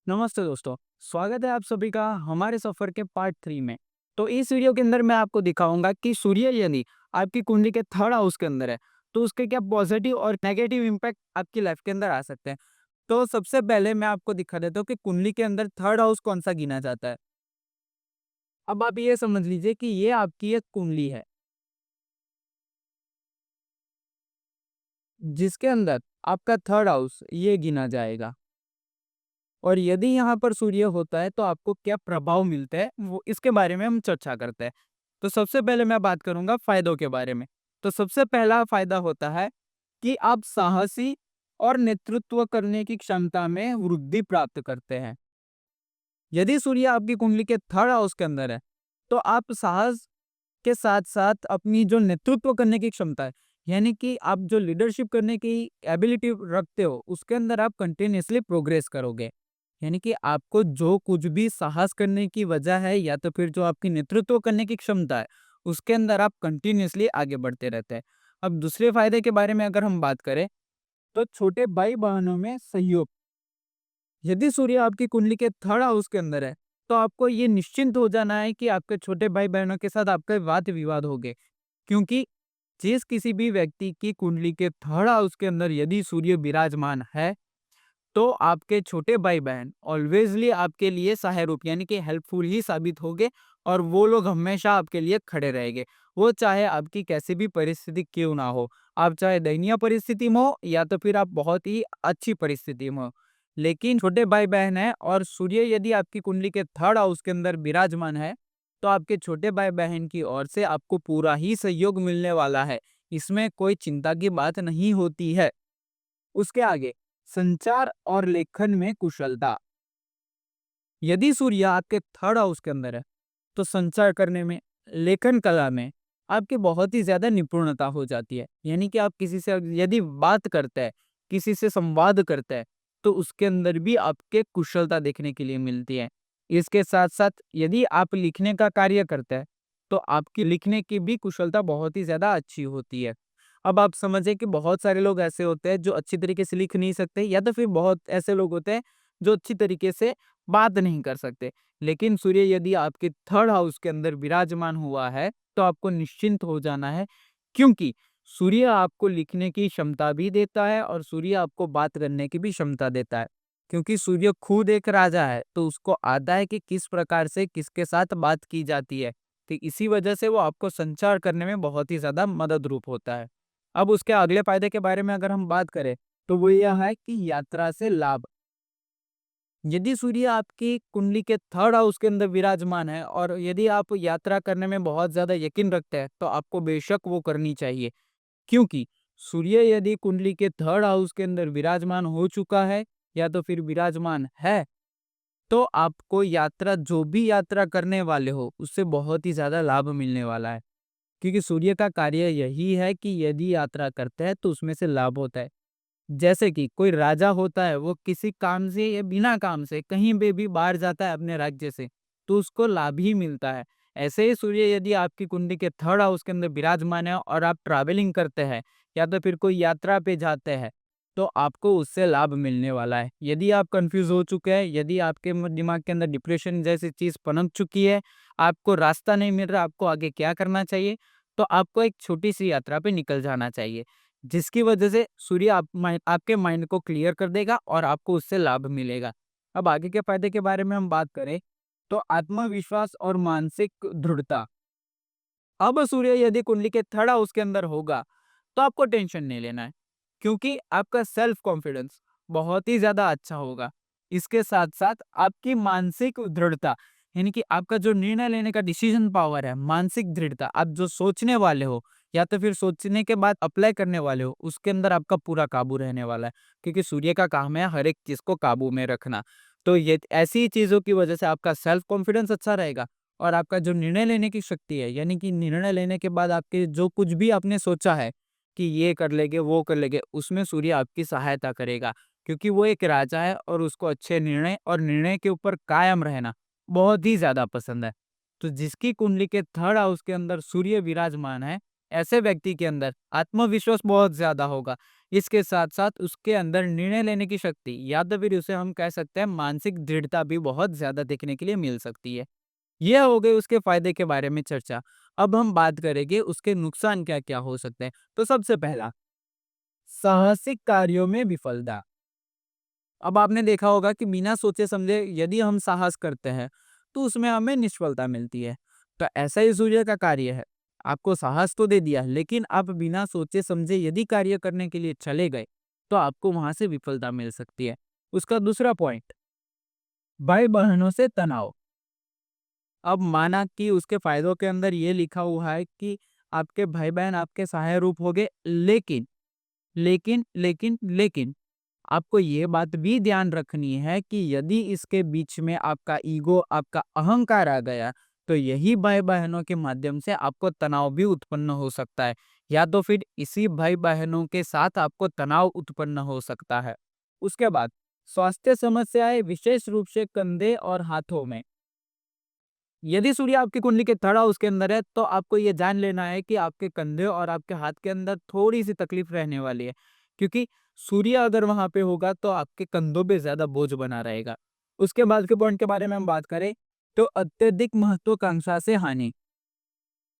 नमस्ते दोस्तों, स्वागत है आप सभी का हमारे सफर के पार्ट 3 में। तो इस वीडियो के अंदर मैं आपको दिखाऊंगा कि सूर्य यदि आपकी कुंडली के थर्ड हाउस के अंदर है, तो उसके क्या पॉजिटिव और नेगेटिव इम्पैक्ट आपकी लाइफ के अंदर आ सकते हैं। तो सबसे पहले मैं आपको दिखा देता हूँ कि कुंडली के अंदर थर्ड हाउस कौन सा गिना जाता है। अब आप ये समझ लीजिए कि ये आपकी एक कुंडली है, जिसके अंदर आपका थर्ड हाउस ये गिना जाएगा। और यदि यहाँ पर सूर्य होता है तो आपको क्या प्रभाव मिलते हैं वो इसके बारे में हम चर्चा करते हैं। तो सबसे पहले मैं बात करूंगा फायदों के बारे में। तो सबसे पहला फायदा होता है कि आप साहसी और नेतृत्व करने की क्षमता में वृद्धि प्राप्त करते हैं। यदि सूर्य आपकी कुंडली के थर्ड हाउस के अंदर है, तो आप साहस के साथ-साथ अपनी जो नेतृत्व करने की क्षमता है, यानी कि आप जो लीडरशिप करने की एबिलिटी रखते हो, उसके अंदर आप कंटिन्यूअसली प्रोग्रेस करोगे। यानी कि आपको जो कुछ भी साहस करने की वजह है या तो फिर जो आपकी नेतृत्व करने की क्षमता है, उसके अंदर आप कंटिन्यूअसली आगे बढ़ते रहते हैं। अब दूसरे फायदे के बारे में अगर हम बात करें, तो छोटे भाई-बहनों में सहयोग। यदि सूर्य आपकी कुंडली के थर्ड हाउस के अंदर है, तो आपको ये निश्चिंत हो जाना है कि आपके छोटे भाई-बहनों के साथ आपके वाद-विवाद होंगे। क्योंकि जिस किसी भी व्यक्ति की कुंडली के थर्ड हाउस के अंदर यदि सूर्य विराजमान है, तो आपके छोटे भाई-बहन ऑलवेज़ली आपके लिए सहायरूप यानी कि हेल्पफुल ही साबित होंगे और वो लोग हमेशा आपके लिए खड़े रहेंगे। वो चाहे आपकी कैसी भी परिस्थिति क्यों ना हो, आप चाहे दयनीय परिस्थिति में हो या तो फिर आप बहुत ही अच्छी परिस्थिति में हो। लेकिन छोटे भाई-बहन हैं और सूर्य यदि आपकी कुंडली के थर्ड हाउस के अंदर विराजमान है, तो आपके छोटे भाई-बहन की ओर से आपको पूरा ही सहयोग मिलने वाला है। इसमें कोई चिंता की बात नहीं होती है। उसके आगे संचार और लेखन में कुशलता। यदि सूर्य आपके थर्ड हाउस के अंदर है, तो संचार करने में, लेखन कला में आपकी बहुत ही ज़्यादा निपुणता हो जाती है। यानी कि आप किसी से यदि बात करते हैं, किसी से संवाद करते हैं, तो उसके अंदर भी आपके कुशलता देखने के लिए मिलती है। इसके साथ-साथ यदि आप लिखने का कार्य करते हैं, तो आपकी लिखने की भी कुशलता बहुत ही ज़्यादा अच्छी होती है। अब आप समझें कि बहुत सारे लोग ऐसे होते हैं जो अच्छी तरीके से लिख नहीं सकते या तो फिर बहुत ऐसे लोग होते हैं जो अच्छी तरीके से बात नहीं कर सकते। लेकिन सूर्य यदि आपके थर्ड हाउस के अंदर विराजमान हुआ है, तो आपको निश्चिंत हो जाना है क्योंकि सूर्य आपको लिखने की क्षमता भी देता है और सूर्य आपको बात करने की भी क्षमता देता है। क्योंकि सूर्य खुद एक राजा है, तो उसको आता है कि किस प्रकार से किसके साथ बात की जाती है। तो इसी वजह से वो आपको संचार करने में बहुत ही ज़्यादा मदद रूप होता है। अब उसके अगले फ़ायदे के बारे में अगर हम बात करें, तो वो यह है कि यात्रा से लाभ। यदि सूर्य आपकी कुंडली के थर्ड हाउस के अंदर विराजमान है और यदि आप यात्रा करने में बहुत ज़्यादा यकीन रखते हैं, तो आपको बेशक वो करनी चाहिए। क्योंकि सूर्य यदि कुंडली के थर्ड हाउस के अंदर विराजमान हो चुका है या तो फिर विराजमान है, तो आपको यात्रा जो भी यात्रा करने वाले हो, उससे बहुत ही ज़्यादा लाभ मिलने वाला है। क्योंकि सूर्य का कार्य यही है कि यदि यात्रा करते हैं, तो उसमें से लाभ होता है। जैसे कि कोई राजा होता है, वो किसी काम से या बिना काम से कहीं पे भी बाहर जाता है अपने राज्य से, तो उसको लाभ ही मिलता है। ऐसे ही सूर्य यदि आपकी कुंडली के थर्ड हाउस के अंदर विराजमान है और आप ट्रैवलिंग करते हैं या तो फिर कोई यात्रा पे जाते हैं, तो आपको उससे लाभ मिलने वाला है। यदि आप कन्फ्यूज़ हो चुके हैं, यदि आपके दिमाग के अंदर डिप्रेशन जैसी चीज़ पनप चुकी है, आपको रास्ता नहीं मिल रहा, आपको आगे क्या करना चाहिए, तो आपको एक छोटी-सी यात्रा पे निकल जाना चाहिए। जिसकी वजह से सूर्य आपके माइंड को क्लियर कर देगा और आपको उससे लाभ मिलेगा। अब आगे के फायदे के बारे में हम बात करें, तो आत्मविश्वास और मानसिक दृढ़ता। अब सूर्य यदि कुंडली के थर्ड हाउस के अंदर होगा, तो आपको टेंशन नहीं लेना है, क्योंकि आपका सेल्फ कॉन्फिडेंस बहुत ही ज़्यादा अच्छा होगा। इसके साथ-साथ आपकी मानसिक दृढ़ता, यानी कि आपका जो निर्णय लेने का डिसीजन पावर है, मानसिक दृढ़ता, आप जो सोचने वाले हो या तो फिर सोचने के बाद अप्लाई करने वाले हो, उसके अंदर आपका पूरा काबू रहने वाला है। क्योंकि सूर्य का काम है हर एक चीज़ को काबू में रखना। तो ये ऐसी चीज़ों की वजह से आपका सेल्फ कॉन्फिडेंस अच्छा रहेगा और आपका जो निर्णय लेने की शक्ति है, यानी कि निर्णय लेने के बाद आपके जो कुछ भी आपने सोचा है कि ये कर लेंगे, वो कर लेंगे, उसमें सूर्य आपकी सहायता करेगा। क्योंकि वो एक राजा है और उसको अच्छे निर्णय और निर्णय के ऊपर कायम रहना बहुत ही ज़्यादा पसंद है। तो जिसकी कुंडली के थर्ड हाउस के अंदर सूर्य विराजमान है, ऐसे व्यक्ति के अंदर आत्मविश्वास बहुत ज़्यादा होगा। इसके साथ-साथ उसके अंदर निर्णय लेने की शक्ति या तो फिर उसे हम कह सकते हैं मानसिक दृढ़ता भी बहुत ज़्यादा देखने के लिए मिल सकती है। यह हो गई उसके फ़ायदे के बारे में चर्चा। अब हम बात करेंगे उसके नुकसान क्या-क्या हो सकते हैं। तो सबसे पहला, साहसिक कार्यों में विफलता। अब आपने देखा होगा कि बिना सोचे-समझे यदि हम साहस करते हैं, तो उसमें हमें निष्फलता मिलती है। तो ऐसा ही सूर्य का कार्य है। आपको साहस तो दे दिया, लेकिन आप बिना सोचे-समझे यदि कार्य करने के लिए चले गए, तो आपको वहाँ से विफलता मिल सकती है। उसका दूसरा पॉइंट, भाई-बहनों से तनाव। अब माना कि उसके फ़ायदों के अंदर ये लिखा हुआ है कि आपके भाई-बहन आपके सहायक रूप होंगे, लेकिन आपको ये बात भी ध्यान रखनी है कि यदि इसके बीच में आपका ईगो, आपका अहंकार आ गया, तो यही भाई-बहनों के माध्यम से आपको तनाव भी उत्पन्न हो सकता है, या तो फिर इसी भाई-बहनों के साथ आपको तनाव उत्पन्न हो सकता है। उसके बाद स्वास्थ्य समस्याएँ विशेष रूप से कंधे और हाथों में। यदि सूर्य आपकी कुंडली के थर्ड हाउस के अंदर है, तो आपको ये जान लेना है कि आपके कंधे और आपके हाथ के अंदर थोड़ी-सी तकलीफ रहने वाली है। क्योंकि सूर्य अगर वहाँ पे होगा, तो आपके कंधों पे ज़्यादा बोझ बना रहेगा। उसके बाद के पॉइंट के बारे में हम बात करें, तो अत्यधिक महत्वाकांक्षा से हानि।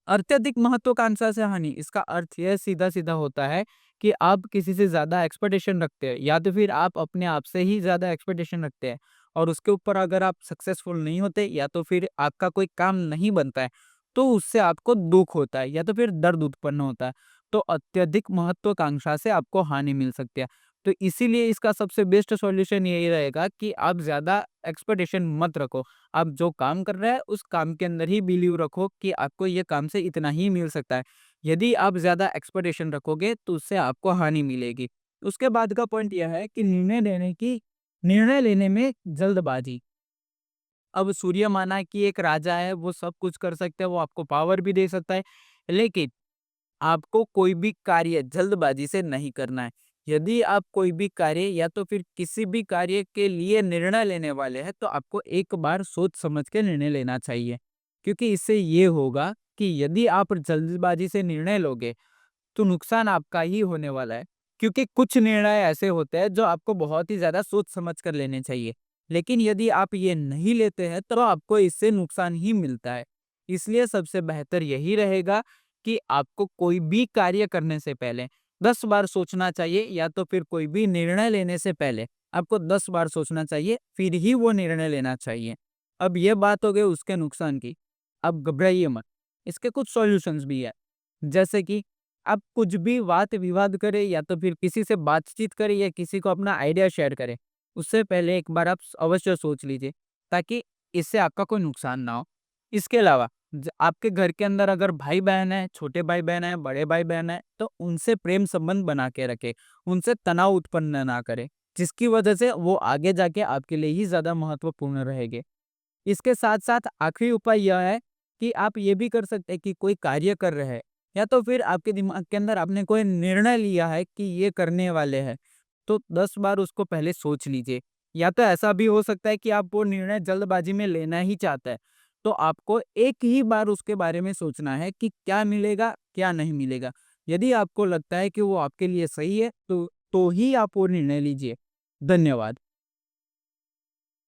अत्यधिक महत्वाकांक्षा से हानि, इसका अर्थ यह सीधा-सीधा होता है कि आप किसी से ज़्यादा एक्सपेक्टेशन रखते हैं, या तो फिर आप अपने आप से ही ज़्यादा एक्सपेक्टेशन रखते हैं और उसके ऊपर अगर आप सक्सेसफुल नहीं होते, या तो फिर आपका कोई काम नहीं बनता है, तो उससे आपको दुःख होता है या तो फिर दर्द उत्पन्न होता है। तो अत्यधिक महत्वाकांक्षा से आपको हानि मिल सकती है। तो इसीलिए इसका सबसे बेस्ट सॉल्यूशन यही रहेगा कि आप ज़्यादा एक्सपेक्टेशन मत रखो। आप जो काम कर रहे हैं, उस काम के अंदर ही बिलीव रखो कि आपको ये काम से इतना ही मिल सकता है। यदि आप ज़्यादा एक्सपेक्टेशन रखोगे, तो उससे आपको हानि मिलेगी। उसके बाद का पॉइंट यह है कि निर्णय लेने में जल्दबाज़ी। अब सूर्य माना कि एक राजा है, वो सब कुछ कर सकता है, वो आपको पावर भी दे सकता है, लेकिन आपको कोई भी कार्य जल्दबाजी से नहीं करना है। यदि आप कोई भी कार्य या तो फिर किसी भी कार्य के लिए निर्णय लेने वाले हैं, तो आपको एक बार सोच समझ के निर्णय लेना चाहिए। क्योंकि इससे ये होगा कि यदि आप जल्दबाजी से निर्णय लोगे, तो नुकसान आपका ही होने वाला है। क्योंकि कुछ निर्णय ऐसे होते हैं जो आपको बहुत ही ज़्यादा सोच समझ कर लेने चाहिए। लेकिन यदि आप ये नहीं लेते हैं, तो आपको इससे नुकसान ही मिलता है। इसलिए सबसे बेहतर यही रहेगा कि आपको कोई भी कार्य करने से पहले 10 बार सोचना चाहिए, या तो फिर कोई भी निर्णय लेने से पहले आपको 10 बार सोचना चाहिए, फिर ही वो निर्णय लेना चाहिए। अब ये बात हो गई उसके नुकसान की। अब घबराइए मत, इसके कुछ सॉल्यूशंस भी है। जैसे कि आप कुछ भी वाद-विवाद करें, या तो फिर किसी से बातचीत करें, या किसी को अपना आइडिया शेयर करें, उससे पहले एक बार आप अवश्य सोच लीजिए, ताकि इससे आपका कोई नुकसान ना हो। इसके अलावा आपके घर के अंदर अगर भाई-बहन हैं, छोटे भाई-बहन हैं, बड़े भाई-बहन हैं, तो उनसे प्रेम संबंध बना के रखें, उनसे तनाव उत्पन्न ना करें, जिसकी वजह से वो आगे जाके आपके लिए ही ज़्यादा महत्वपूर्ण रहेंगे। इसके साथ-साथ आखिरी उपाय यह है कि आप ये भी कर सकते हैं कि कोई कार्य कर रहे हैं, या तो फिर आपके दिमाग के अंदर आपने कोई निर्णय लिया है कि ये करने वाले हैं, तो 10 बार उसको पहले सोच लीजिए। या तो ऐसा भी हो सकता है कि आप वो निर्णय जल्दबाजी में लेना ही चाहते हैं, तो आपको एक ही बार उसके बारे में सोचना है कि क्या मिलेगा, क्या नहीं मिलेगा। यदि आपको लगता है कि वो आपके लिए सही है, तो ही आप वो निर्णय लीजिए। धन्यवाद।